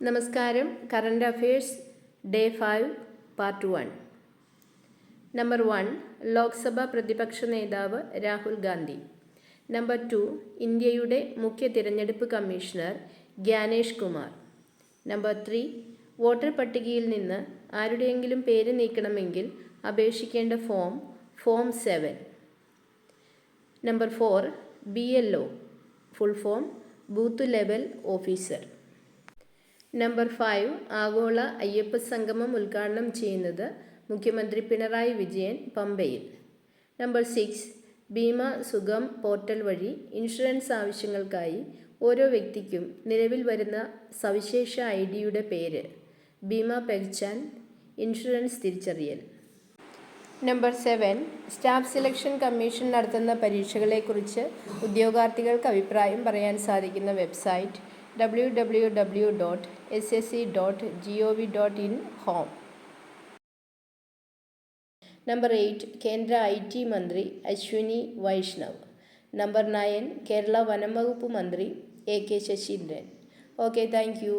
നമസ്കാരം. Current affairs day 5 part 1. Number 1, Lok Sabha പ്രതിപക്ഷ നേതാവ് രാഹുൽ ഗാന്ധി. നമ്പർ 2, ഇന്ത്യയുടെ മുഖ്യ തിരഞ്ഞെടുപ്പ് commissioner Gyanesh Kumar. Number 3, voter പട്ടികയിൽ നിന്ന് ആരുടെയെങ്കിലും പേര് നീക്കണമെങ്കിൽ അപേക്ഷിക്കേണ്ട form 7. Number 4, BLO full form booth level officer. Number 5, ആഗോള അയ്യപ്പ സംഗമം ഉദ്ഘാടനം ചെയ്യുന്നത് മുഖ്യമന്ത്രി പിണറായി വിജയൻ പമ്പയിൽ. നമ്പർ 6, ബീമ സുഗം പോർട്ടൽ വഴി ഇൻഷുറൻസ് ആവശ്യങ്ങൾക്കായി ഓരോ വ്യക്തിക്കും നിലവിൽ വരുന്ന സവിശേഷ ID-യുടെ പേര് ബീമ പെഹ്ചാൻ ഇൻഷുറൻസ് തിരിച്ചറിയൽ. നമ്പർ 7, സ്റ്റാഫ് സെലക്ഷൻ കമ്മീഷൻ നടത്തുന്ന പരീക്ഷകളെക്കുറിച്ച് ഉദ്യോഗാർത്ഥികൾക്ക് അഭിപ്രായം പറയാൻ സാധിക്കുന്ന വെബ്സൈറ്റ് www.ssc.gov.in ഹോം. നമ്പർ 8, കേന്ദ്ര IT മന്ത്രി അശ്വിനി വൈഷ്ണവ്. നമ്പർ 9, കേരള വനം വകുപ്പ് മന്ത്രി AK Saseendran. Okay, thank you.